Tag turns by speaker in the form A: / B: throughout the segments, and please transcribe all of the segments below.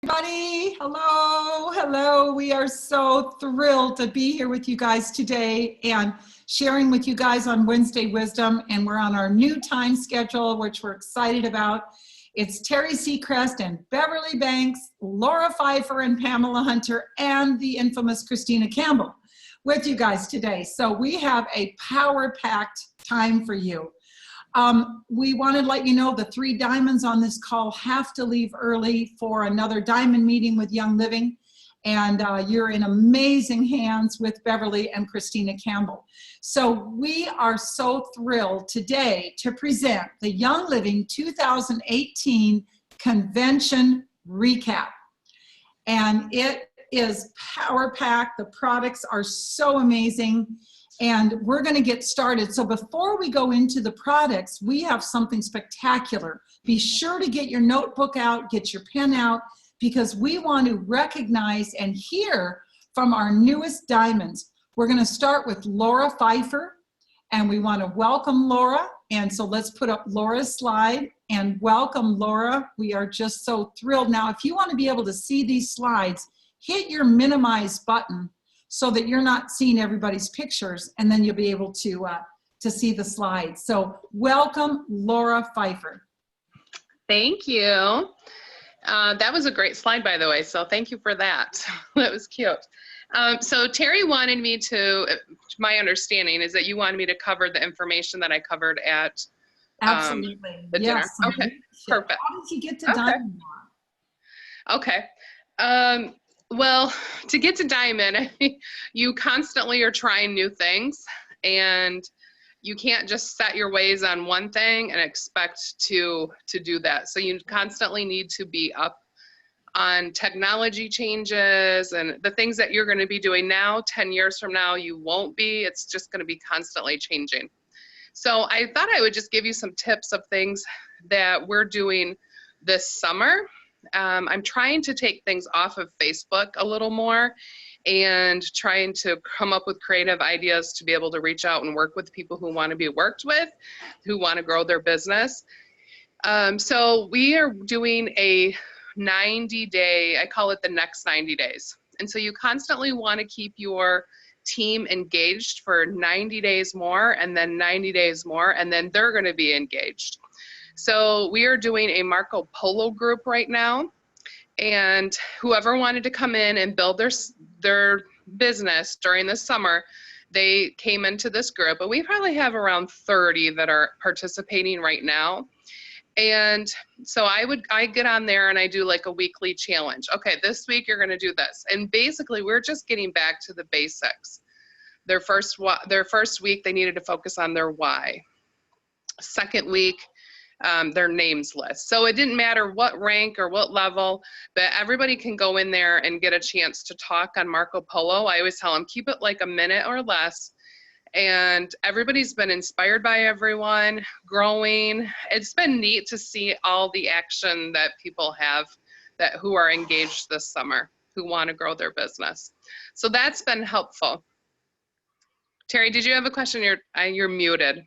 A: Everybody, hello. We are so thrilled to be here with you guys today and sharing with you guys on Wednesday Wisdom. And we're on our new time schedule, which we're excited about. It's Terry Seacrest and Beverly Banks, Laura Peiffer and Pamela Hunter, and the infamous Christina Campbell with you guys today. So we have a power-packed time for you. We wanted to let you know the 3 diamonds on this call have to leave early for another diamond meeting with Young Living. And you're in amazing hands with Beverly and Christina Campbell. So we are so thrilled today to present the Young Living 2018 Convention Recap. And it is power-packed. The products are so amazing. And we're going to get started. So before we go into the products, we have something spectacular. Be sure to get your notebook out, get your pen out, because we want to recognize and hear from our newest diamonds. We're going to start with Laura Peiffer, and we want to welcome Laura. And so let's put up Laura's slide and welcome Laura. We are just so thrilled. Now, if you want to be able to see these slides, hit your minimize button so that you're not seeing everybody's pictures, and then you'll be able to see the slides. So welcome, Laura Peiffer.
B: Thank you. That was a great slide, by the way, so thank you for that. That was cute. So Terry wanted me to, my understanding is that you wanted me to cover the information that I covered at
A: Absolutely.
B: the dinner.
A: Yes.
B: Okay, perfect.
A: How did you get to diamond?
B: Okay. Well, to get to diamond, you constantly are trying new things, and you can't just set your ways on one thing and expect to do that. So you constantly need to be up on technology changes and the things that you're going to be doing now. 10 years from now, you won't be. It's just going to be constantly changing. So I thought I would just give you some tips of things that we're doing this summer. I'm trying to take things off of Facebook a little more and trying to come up with creative ideas to be able to reach out and work with people who want to be worked with, who want to grow their business. So we are doing a 90-day, I call it the next 90 days. And so you constantly want to keep your team engaged for 90 days more, and then 90 days more, and then they're going to be engaged. So we are doing a Marco Polo group right now, and whoever wanted to come in and build their business during the summer, they came into this group, and we probably have around 30 that are participating right now. And so I get on there and I do like a weekly challenge. Okay, this week you're going to do this, and basically we're just getting back to the basics. Their first week they needed to focus on their why. Second week, their names list. So it didn't matter what rank or what level, but everybody can go in there and get a chance to talk on Marco Polo. I always tell them, keep it like a minute or less. And everybody's been inspired by everyone, growing. It's been neat to see all the action that people have who are engaged this summer, who want to grow their business. So that's been helpful. Terry, did you have a question? You're muted.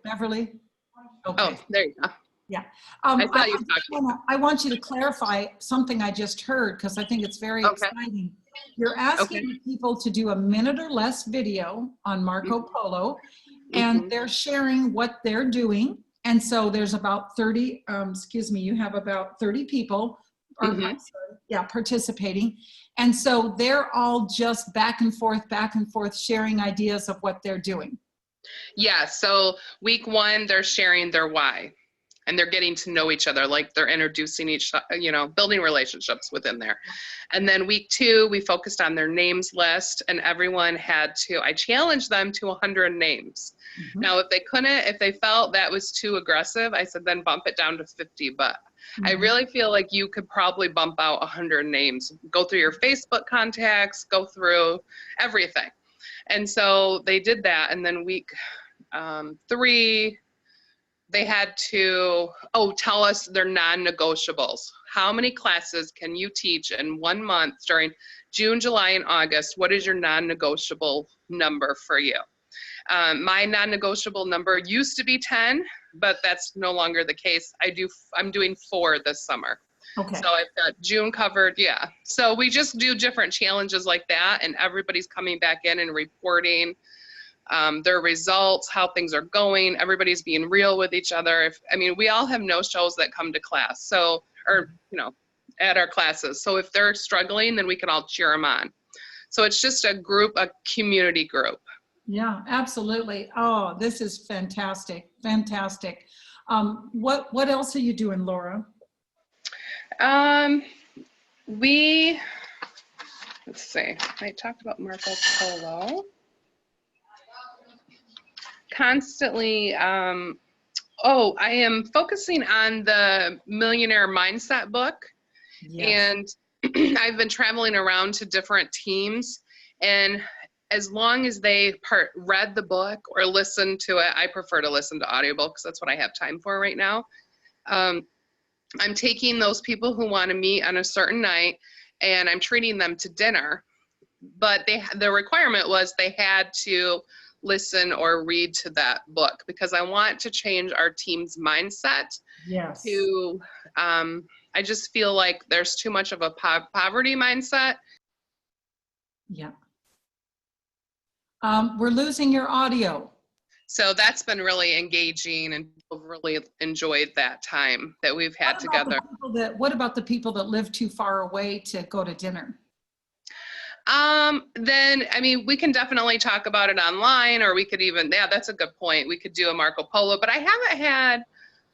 A: Beverly?
B: Okay. Oh, there you go.
A: Yeah.
B: I
A: want you to clarify something I just heard, because I think it's very exciting. You're asking people to do a minute or less video on Marco Polo, and they're sharing what they're doing. And so there's about 30, you have about 30 people participating. And so they're all just back and forth, sharing ideas of what they're doing.
B: Yeah, so week 1, they're sharing their why, and they're getting to know each other, like they're introducing building relationships within there. And then week 2, we focused on their names list, and everyone I challenged them to 100 names. Now, if they felt that was too aggressive, I said, then bump it down to 50, but I really feel like you could probably bump out 100 names, go through your Facebook contacts, go through everything. And so they did that, and then week 3, they had to tell us their non-negotiables. How many classes can you teach in 1 month during June, July, and August? What is your non-negotiable number for you? My non-negotiable number used to be 10, but that's no longer the case. I'm doing 4 this summer.
A: Okay.
B: So I've got June covered, yeah. So we just do different challenges like that, and everybody's coming back in and reporting their results, how things are going. Everybody's being real with each other. We all have no-shows that come to class, so, or, at our classes. So if they're struggling, then we can all cheer them on. So it's just a community group.
A: Yeah, absolutely. Oh, this is fantastic. Fantastic. What else are you doing, Laura?
B: Let's see, I talked about Marco Polo. Constantly, I am focusing on the Millionaire Mindset book. Yes. And I've been traveling around to different teams, and as long as they read the book or listened to it, I prefer to listen to audiobooks. That's what I have time for right now. I'm taking those people who want to meet on a certain night, and I'm treating them to dinner, but the requirement was they had to listen or read to that book, because I want to change our team's mindset. Yes. To, I just feel like there's too much of a poverty mindset.
A: Yeah. We're losing your audio.
B: So that's been really engaging, and people really enjoyed that time that we've had together.
A: What about the people that live too far away to go to dinner?
B: Then, we can definitely talk about it online, or we could even, yeah, that's a good point. We could do a Marco Polo, but I haven't had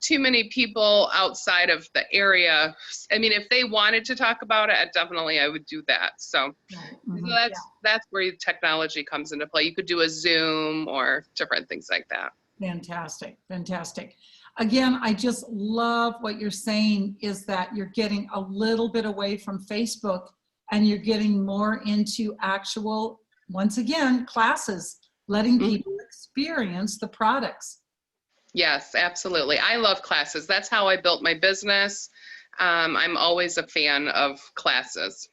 B: too many people outside of the area. If they wanted to talk about it, I would do that. So, mm-hmm. So that's where technology comes into play. You could do a Zoom or different things like that.
A: Fantastic. Fantastic. Again, I just love what you're saying, is that you're getting a little bit away from Facebook and you're getting more into actual, once again, classes, letting people experience the products.
B: Yes, absolutely. I love classes. That's how I built my business. I'm always a fan of classes.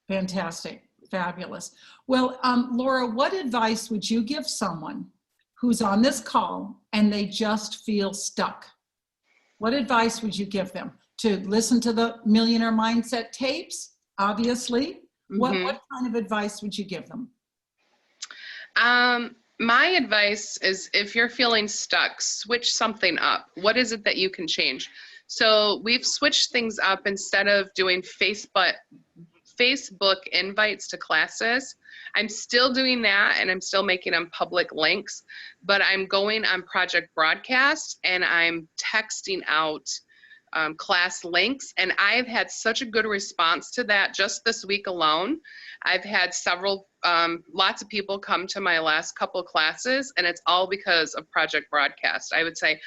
A: Fantastic. Fabulous. Well, Laura, what advice would you give someone who's on this call and they just feel stuck? What advice would you give them? To listen to the Millionaire Mindset tapes, obviously. Mm-hmm. What kind of advice would you give them?
B: My advice is, if you're feeling stuck, switch something up. What is it that you can change? So we've switched things up. Instead of doing Facebook invites to classes, I'm still doing that, and I'm still making them public links, but I'm going on Project Broadcast, and I'm texting out class links, and I've had such a good response to that. Just this week alone, I've had lots of people come to my last couple classes, and it's all because of Project Broadcast. I would say,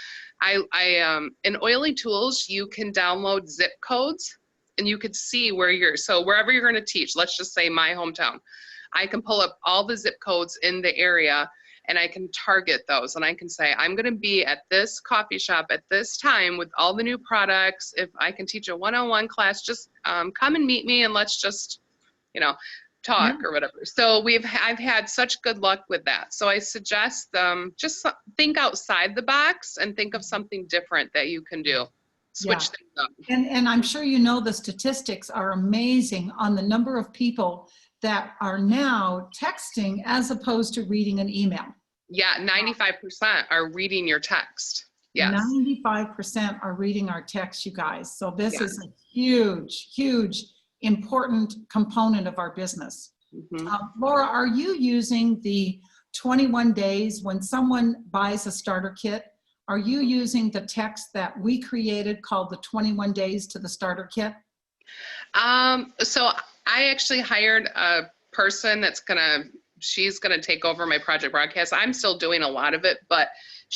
B: in Oily Tools, you can download zip codes, and you could see so wherever you're going to teach, let's just say my hometown, I can pull up all the zip codes in the area, and I can target those, and I can say, I'm going to be at this coffee shop at this time with all the new products. If I can teach a one-on-one class, just come and meet me, and let's just, talk or whatever. So I've had such good luck with that. So I suggest just think outside the box and think of something different that you can do. Switch things up.
A: And I'm sure the statistics are amazing on the number of people that are now texting as opposed to reading an email.
B: Yeah, 95% are reading your text. Yes.
A: 95% are reading our text, you guys. So this is a huge, huge, important component of our business. Mm-hmm. Laura, are you using the 21 days when someone buys a starter kit? Are you using the text that we created called the 21 days to the starter kit?
B: So I actually hired a person she's gonna take over my Project Broadcast. I'm still doing a lot of it, but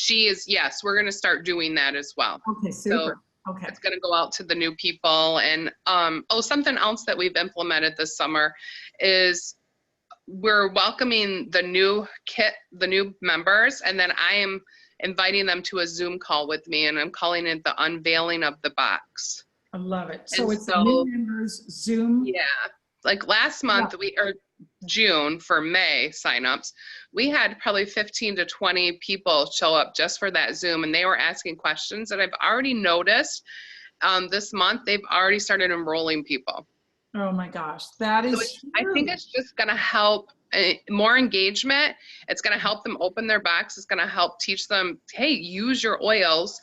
B: we're gonna start doing that as well.
A: Okay, super.
B: So it's gonna go out to the new people. And something else that we've implemented this summer is we're welcoming the new members, and then I am inviting them to a Zoom call with me, and I'm calling it the unveiling of the box.
A: I love it. So it's the new members Zoom.
B: Yeah. Like last month, June for May signups, we had probably 15 to 20 people show up just for that Zoom, and they were asking questions that I've already noticed this month. They've already started enrolling people.
A: Oh my gosh, that
B: So
A: is
B: I think
A: huge.
B: it's just going to help more engagement. It's going to help them open their box. It's going to help teach them, hey, use your oils.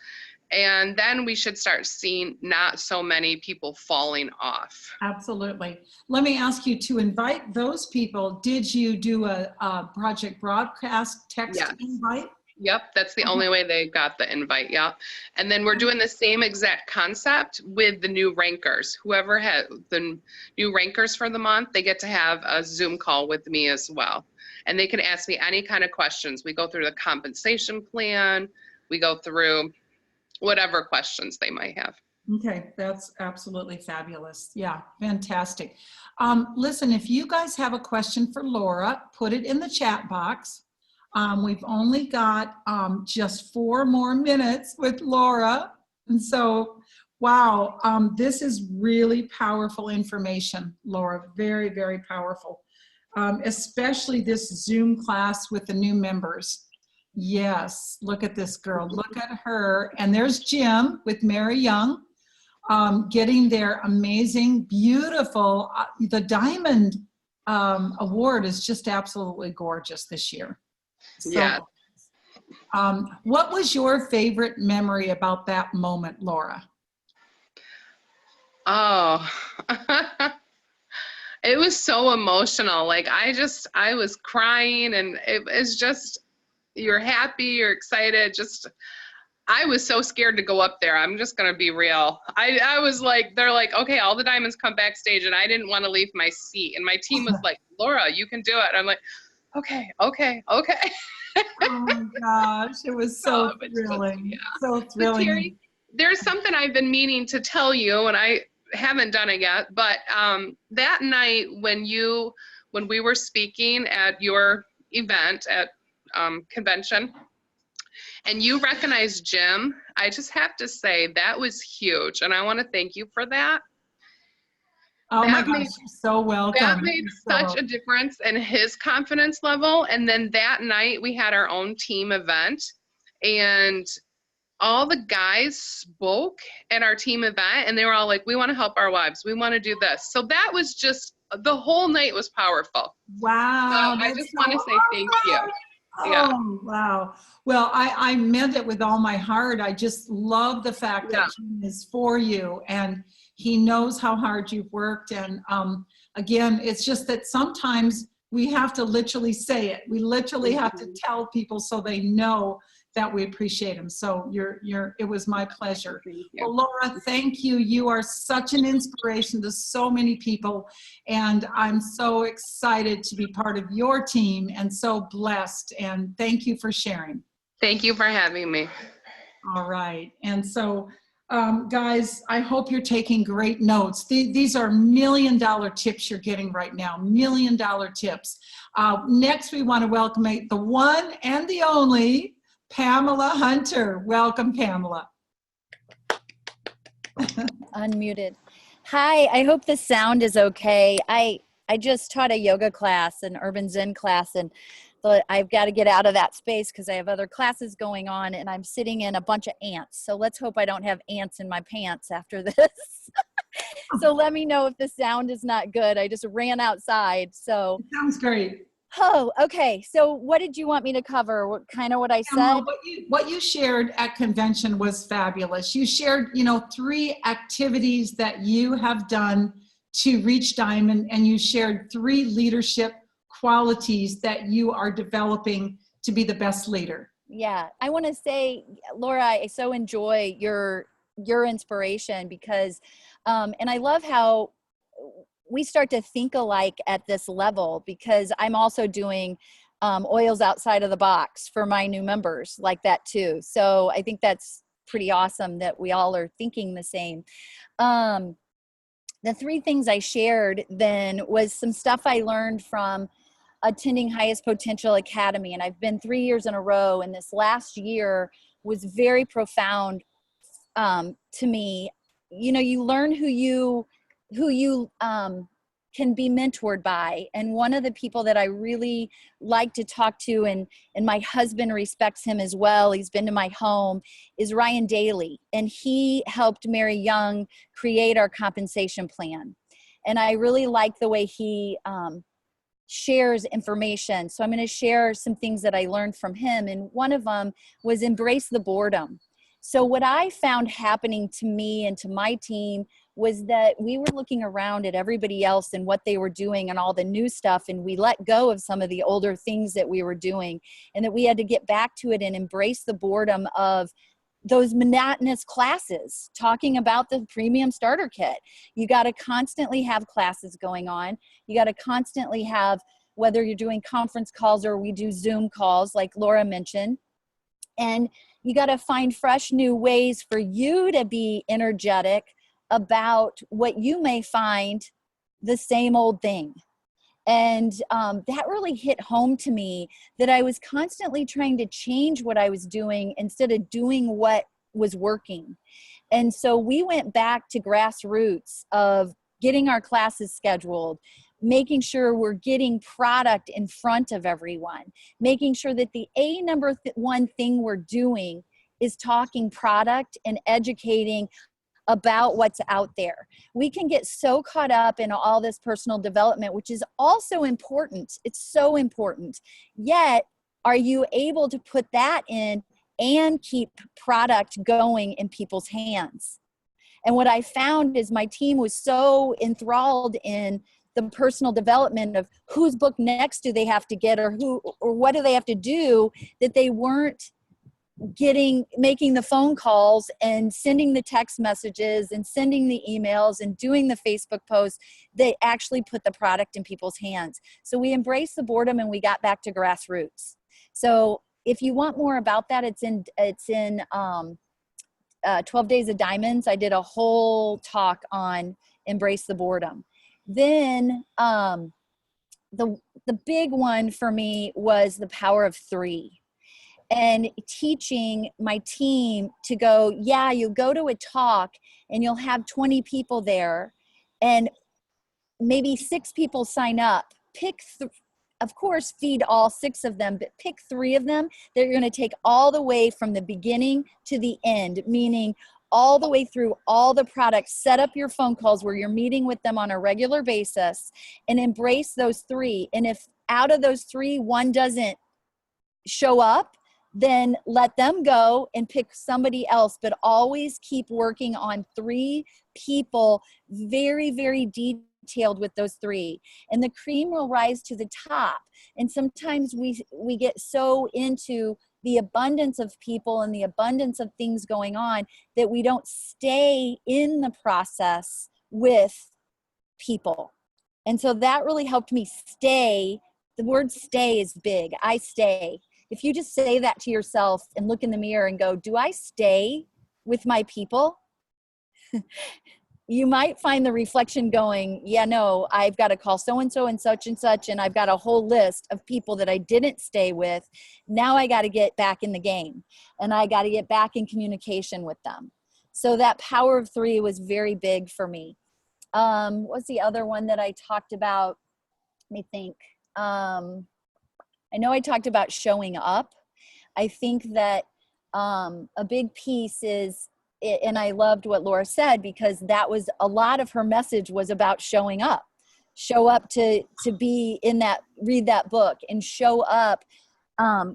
B: And then we should start seeing not so many people falling off.
A: Absolutely. Let me ask you, to invite those people, did you do a project broadcast text
B: Yes.
A: invite?
B: Yep, that's the only way they got the invite. Yep. And then we're doing the same exact concept with the new rankers. Whoever had the new rankers for the month, they get to have a Zoom call with me as well. And they can ask me any kind of questions. We go through the compensation plan. We go through whatever questions they might have.
A: Okay, that's absolutely fabulous. Yeah, fantastic. Listen, if you guys have a question for Laura, put it in the chat box. We've only got just 4 more minutes with Laura. And so, wow, this is really powerful information, Laura, very, very powerful. Especially this Zoom class with the new members. Yes, look at this girl, look at her. And there's Jim with Mary Young, getting their amazing, beautiful, the Diamond Award is just absolutely gorgeous this year. So,
B: Yeah.
A: what was your favorite memory about that moment, Laura?
B: Oh, it was so emotional. Like I was crying, and it was just, you're happy, you're excited. I was so scared to go up there. I'm just gonna be real. I was like, they're like, okay, all the diamonds come backstage, and I didn't want to leave my seat. And my team was like, Laura, you can do it. I'm like, okay.
A: Oh my gosh, it was so thrilling. So
B: But
A: thrilling.
B: Terry, there's something I've been meaning to tell you, and I haven't done it yet. But that night when we were speaking at your event at convention, and you recognized Jim, I just have to say that was huge, and I want to thank you for that.
A: Oh my
B: That
A: gosh,
B: made
A: you're so
B: that
A: welcome.
B: made
A: You're so
B: such a
A: welcome.
B: difference in his confidence level. And then that night we had our own team event, and all the guys spoke at our team event, and they were all like, we want to help our wives, we want to do this. So that was just, the whole night was powerful.
A: Wow,
B: I
A: that's
B: just
A: so
B: want to say thank you.
A: awesome.
B: Yeah.
A: Oh, wow. Well, I meant it with all my heart. I just love the fact
B: Yeah.
A: that Jim is for you, and he knows how hard you've worked. And again, it's just that sometimes we have to literally say it. We literally have to tell people so they know that we appreciate them. So it was my pleasure.
B: Thank you.
A: Well, Laura, thank you. You are such an inspiration to so many people. And I'm so excited to be part of your team and so blessed. And thank you for sharing.
B: Thank you for having me.
A: All right. And so, guys, I hope you're taking great notes. These are $1 million tips you're getting right now, $1 million tips. Next, we want to welcome the one and the only Pamela Hunter. Welcome, Pamela.
C: Unmuted. Hi, I hope the sound is okay. I just taught a yoga class, an urban Zen class, and I've got to get out of that space because I have other classes going on, and I'm sitting in a bunch of ants. So let's hope I don't have ants in my pants after this. So let me know if the sound is not good. I just ran outside. So
A: Sounds great.
C: Oh, okay. So what did you want me to cover? What I said?
A: What you shared at convention was fabulous. You shared, 3 activities that you have done to reach Diamond, and you shared 3 leadership qualities that you are developing to be the best leader.
C: Yeah, I want to say, Laura, I so enjoy your inspiration because, and I love how we start to think alike at this level, because I'm also doing oils outside of the box for my new members like that too. So I think that's pretty awesome that we all are thinking the same. The 3 things I shared then was some stuff I learned from attending Highest Potential Academy. And I've been 3 years in a row. And this last year was very profound to me. You learn who you can be mentored by. And one of the people that I really like to talk to, and my husband respects him as well, he's been to my home, is Ryan Daly. And he helped Mary Young create our compensation plan. And I really like the way he shares information. So I'm going to share some things that I learned from him. And one of them was embrace the boredom. So what I found happening to me and to my team was that we were looking around at everybody else and what they were doing and all the new stuff, and we let go of some of the older things that we were doing, and that we had to get back to it and embrace the boredom of those monotonous classes, talking about the premium starter kit. You got to constantly have classes going on. You got to constantly have, whether you're doing conference calls or we do Zoom calls like Laura mentioned, and you got to find fresh new ways for you to be energetic about what you may find the same old thing. And that really hit home to me, that I was constantly trying to change what I was doing instead of doing what was working. And so we went back to grassroots of getting our classes scheduled, making sure we're getting product in front of everyone, making sure that the number one thing we're doing is talking product and educating about what's out there. We can get so caught up in all this personal development, which is also important. It's so important. Yet, are you able to put that in and keep product going in people's hands? And what I found is my team was so enthralled in the personal development of whose book next do they have to get, or what do they have to do, that they weren't making the phone calls and sending the text messages and sending the emails and doing the Facebook posts. They actually put the product in people's hands. So we embraced the boredom and we got back to grassroots. So if you want more about that, it's in 12 Days of Diamonds. I did a whole talk on embrace the boredom. Then the big one for me was the power of 3. And teaching my team to go, yeah, you go to a talk and you'll have 20 people there and maybe 6 people sign up. Of course, feed all 6 of them, but pick 3 of them that you're going to take all the way from the beginning to the end, meaning all the way through all the products. Set up your phone calls where you're meeting with them on a regular basis and embrace those 3. And if out of those 3, one doesn't show up, then let them go and pick somebody else, but always keep working on 3 people, very, very detailed with those 3. And the cream will rise to the top. And sometimes we get so into the abundance of people and the abundance of things going on that we don't stay in the process with people. And so that really helped me stay. The word stay is big. I stay. If you just say that to yourself and look in the mirror and go, do I stay with my people? You might find the reflection going, yeah, no, I've got to call so-and-so and such, and I've got a whole list of people that I didn't stay with. Now I got to get back in the game and I got to get back in communication with them. So that power of 3 was very big for me. What's the other one that I talked about? Let me think. I know I talked about showing up. I think that a big piece is, and I loved what Laura said, because that was a lot of her message was about showing up. Show up to be in that, read that book, and show up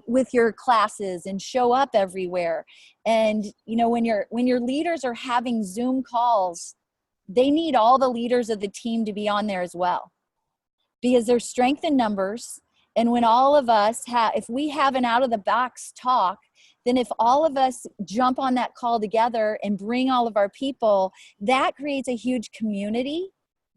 C: with your classes, and show up everywhere. And you know, when your leaders are having Zoom calls, they need all the leaders of the team to be on there as well, because there's strength in numbers. And when all of us if we have an out of the box talk, then if all of us jump on that call together and bring all of our people, that creates a huge community.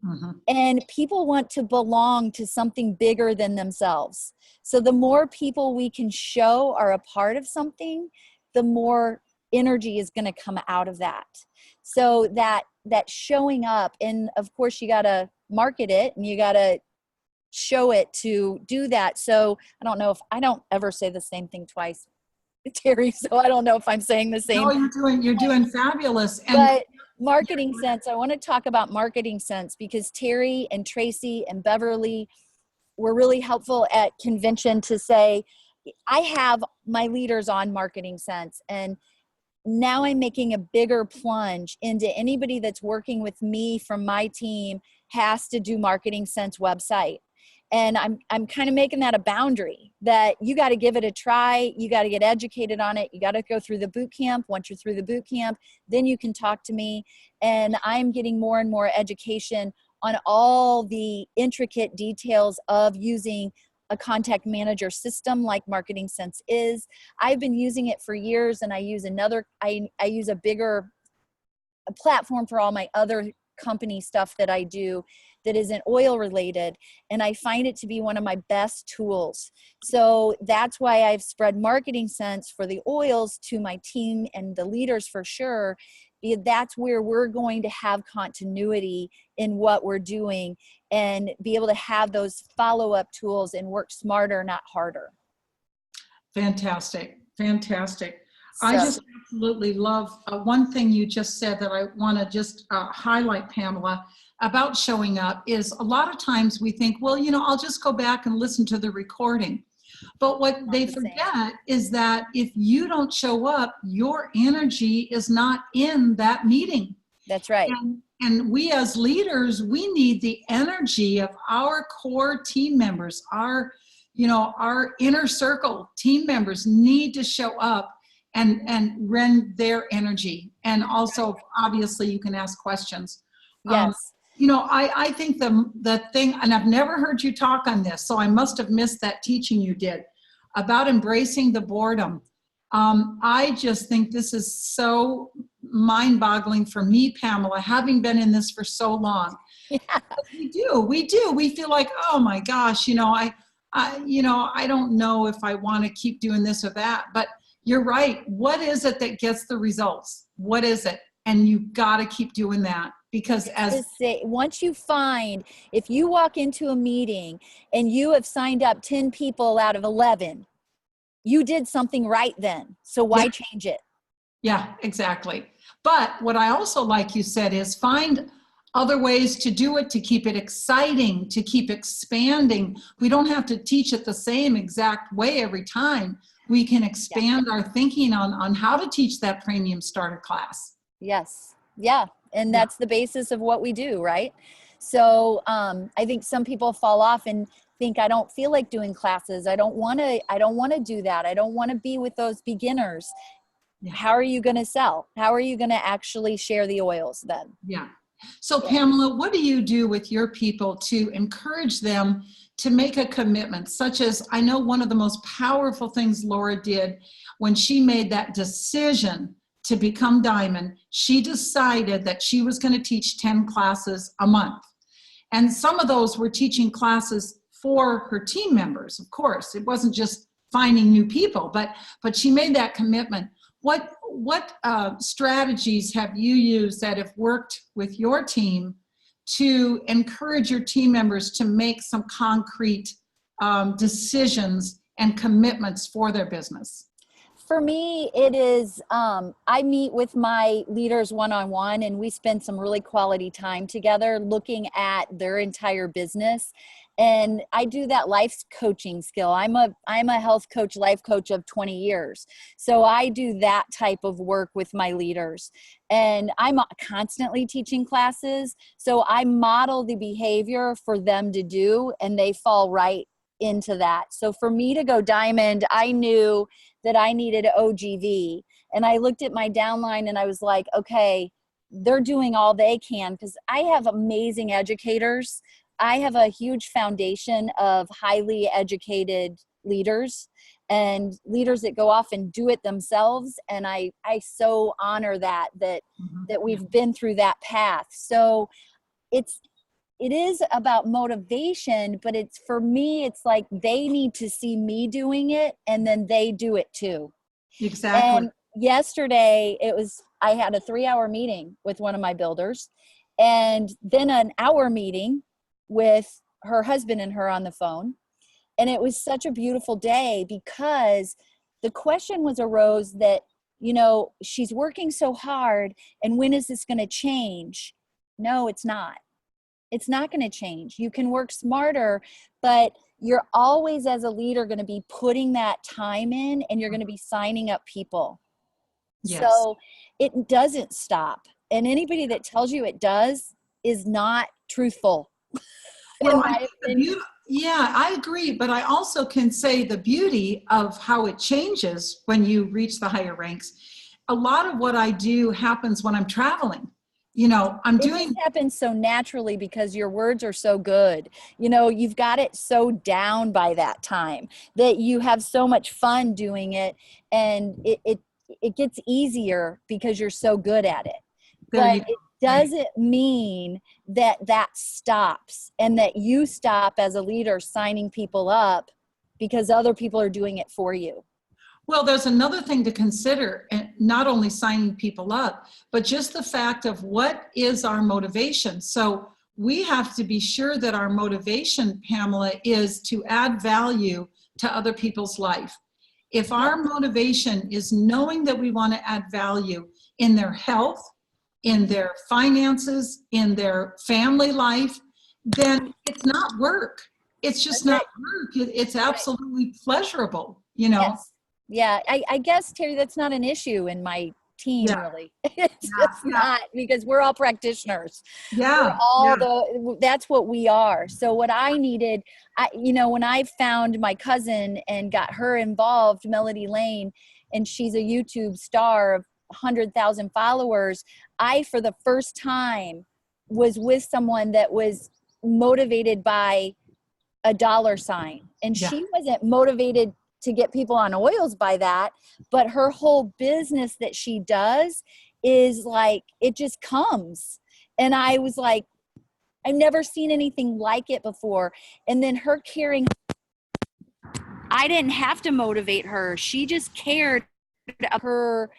C: Mm-hmm. And people want to belong to something bigger than themselves. So the more people we can show are a part of something, the more energy is going to come out of that. So that showing up, and of course you got to market it and you got to show it to do that. So I don't ever say the same thing twice, Terry, so I don't know if I'm saying the same.
A: No, you're doing fabulous. And
C: but Marketing Sense. I want to talk about Marketing Sense because Terry and Tracy and Beverly were really helpful at convention to say, I have my leaders on Marketing Sense, and now I'm making a bigger plunge into anybody that's working with me from my team has to do Marketing Sense website. And I'm kind of making that a boundary that you got to give it a try. You got to get educated on it. You got to go through the boot camp. Once you're through the boot camp, then you can talk to me. And I'm getting more and more education on all the intricate details of using a contact manager system like Marketing Sense is. I've been using it for years, and I use I use a bigger platform for all my other company stuff that I do that isn't oil related, and I find it to be one of my best tools. So that's why I've spread Marketing Sense for the oils to my team and the leaders for sure. That's where we're going to have continuity in what we're doing and be able to have those follow-up tools and work smarter, not harder.
A: Fantastic. Fantastic. I
C: So-
A: just absolutely love one thing you just said that I want to just highlight, Pamela, about showing up is a lot of times we think, well, you know, I'll just go back and listen to the recording. But what they forget is that if you don't show up, your energy is not in that meeting.
C: That's right.
A: And we as leaders, we need the energy of our core team members, our inner circle team members need to show up and rend their energy. And also, obviously, you can ask questions.
C: Yes.
A: I think the thing, and I've never heard you talk on this, so I must have missed that teaching you did about embracing the boredom. I just think this is so mind-boggling for me, Pamela, having been in this for so long.
C: Yeah.
A: We do. We feel like, oh my gosh, I don't know if I want to keep doing this or that. But you're right. What is it that gets the results? What is it? And you got to keep doing that. Because
C: once you find, if you walk into a meeting and you have signed up 10 people out of 11, you did something right then. So why change it?
A: Yeah, exactly. But what I also like you said is find other ways to do it, to keep it exciting, to keep expanding. We don't have to teach it the same exact way every time. We can expand our thinking on how to teach that premium starter class.
C: Yes. Yeah. And that's the basis of what we do, right? So I think some people fall off and think, I don't feel like doing classes. I don't want to do that. I don't want to be with those beginners. Yeah. How are you going to sell? How are you going to actually share the oils then?
A: Yeah. So Pamela, what do you do with your people to encourage them to make a commitment? Such as, I know one of the most powerful things Laura did when she made that decision to become Diamond, she decided that she was going to teach 10 classes a month. And some of those were teaching classes for her team members, of course. It wasn't just finding new people, but she made that commitment. What strategies have you used that have worked with your team to encourage your team members to make some concrete decisions and commitments for their business?
C: For me, it is, I meet with my leaders one-on-one and we spend some really quality time together looking at their entire business. And I do that life coaching skill. I'm a health coach, life coach of 20 years. So I do that type of work with my leaders. And I'm constantly teaching classes. So I model the behavior for them to do, and they fall right into that. So for me to go Diamond, I knew that I needed OGV. And I looked at my downline and I was like, okay, they're doing all they can, because I have amazing educators. I have a huge foundation of highly educated leaders and leaders that go off and do it themselves. And I so honor that we've been through that path. So it is about motivation, but for me, it's like they need to see me doing it and then they do it too.
A: Exactly.
C: And yesterday I had a 3-hour meeting with one of my builders and then an hour meeting with her husband and her on the phone. And it was such a beautiful day because the question arose that you know, she's working so hard, and when is this going to change? No, it's not. It's not going to change. You can work smarter, but you're always, as a leader, going to be putting that time in, and you're going to be signing up people.
A: Yes.
C: So it doesn't stop. And anybody that tells you it does is not truthful.
A: Well, yeah, I agree. But I also can say the beauty of how it changes when you reach the higher ranks. A lot of what I do happens when I'm traveling. You know,
C: It just happens so naturally because your words are so good. You know, you've got it so down by that time that you have so much fun doing it, and it gets easier because you're so good at it. But it doesn't mean that that stops, and that you stop as a leader signing people up because other people are doing it for you.
A: Well, there's another thing to consider, and not only signing people up, but just the fact of what is our motivation. So we have to be sure that our motivation, Pamela, is to add value to other people's life. If our motivation is knowing that we want to add value in their health, in their finances, in their family life, then it's not work. It's just not work. It's absolutely pleasurable, you know?
C: Yes. Yeah, I guess, Terry, that's not an issue in my team, really. It's just not, because we're all practitioners.
A: Yeah.
C: We're all that's what we are. So what I needed, you know, when I found my cousin and got her involved, Melody Lane, and she's a YouTube star of 100,000 followers, I, for the first time, was with someone that was motivated by a dollar sign. And she wasn't motivated to get people on oils by that, but her whole business that she does is like, it just comes. And I was like, I've never seen anything like it before. And then her caring, I didn't have to motivate her. She just cared about her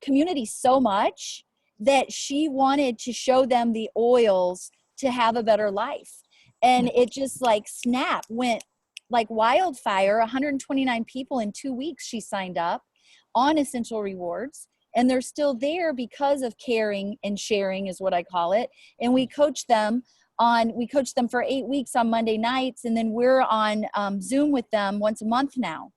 C: community so much that she wanted to show them the oils to have a better life. And it just like snap went like wildfire. 129 people in 2 weeks she signed up on Essential Rewards, and they're still there because of caring and sharing, is what I call it. And we coach them for 8 weeks on Monday nights, and then we're on Zoom with them once a month now.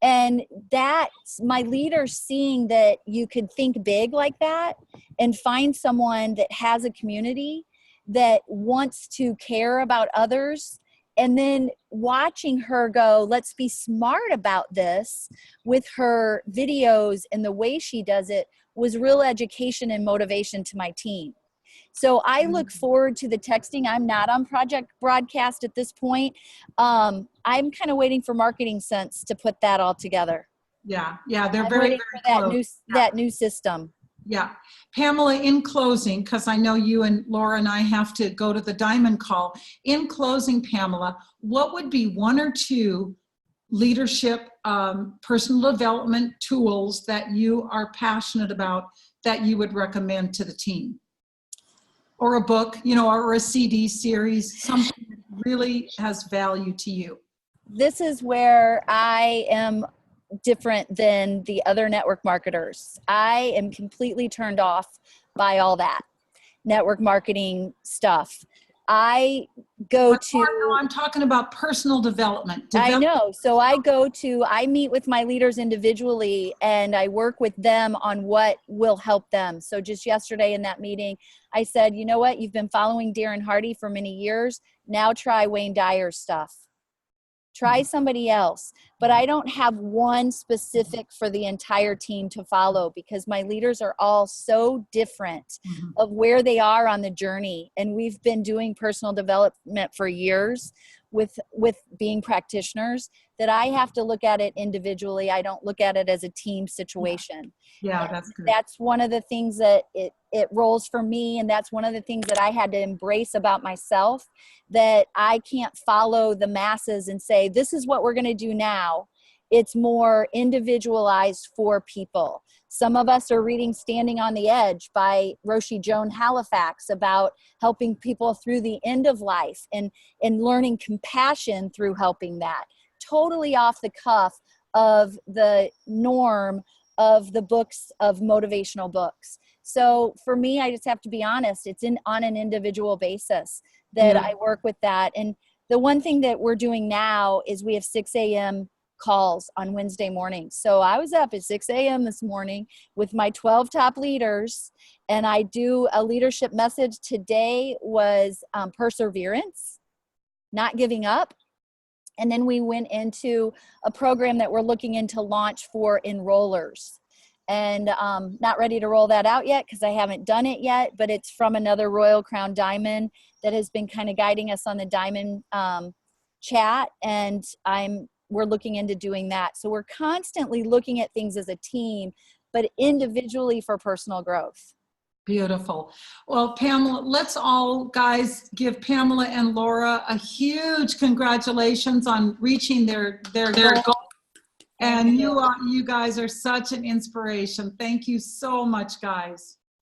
C: And that's my leaders seeing that you could think big like that and find someone that has a community that wants to care about others. And then watching her go, let's be smart about this, with her videos and the way she does it, was real education and motivation to my team. So I look forward to the texting. I'm not on Project Broadcast at this point. I'm kind of waiting for Marketing Sense to put that all together.
A: Yeah, they're
C: I'm
A: very,
C: waiting
A: very
C: for
A: close.
C: that new system.
A: Yeah. Pamela, in closing, because I know you and Laura and I have to go to the Diamond Call. In closing, Pamela, what would be one or two leadership, personal development tools that you are passionate about that you would recommend to the team? Or a book, you know, or a CD series, something that really has value to you.
C: This is where I am different than the other network marketers. I am completely turned off by all that network marketing stuff. I
A: I'm talking about personal development.
C: I know. So I meet with my leaders individually, and I work with them on what will help them. So just yesterday in that meeting, I said, you know what? You've been following Darren Hardy for many years. Now try Wayne Dyer's stuff. Try somebody else. But I don't have one specific for the entire team to follow, because my leaders are all so different of where they are on the journey. And we've been doing personal development for years with being practitioners, that I have to look at it individually. I don't look at it as a team situation.
A: Yeah, that's good.
C: That's one of the things that it rolls for me. And that's one of the things that I had to embrace about myself, that I can't follow the masses and say, this is what we're going to do now. It's more individualized for people. Some of us are reading Standing on the Edge by Roshi Joan Halifax about helping people through the end of life and learning compassion through helping that. Totally off the cuff of the norm of the books, of motivational books. So for me, I just have to be honest, it's on an individual basis that I work with that. And the one thing that we're doing now is we have 6 a.m. calls on Wednesday mornings. So I was up at 6 a.m. this morning with my 12 top leaders, and I do a leadership message. Today was perseverance, not giving up. And then we went into a program that we're looking into launch for enrollers. And not ready to roll that out yet because I haven't done it yet, but it's from another Royal Crown Diamond that has been kind of guiding us on the Diamond chat. And we're looking into doing that. So we're constantly looking at things as a team, but individually for personal growth.
A: Beautiful. Well, Pamela, let's all, guys, give Pamela and Laura a huge congratulations on reaching their goal. And you guys are such an inspiration. Thank you so much, guys.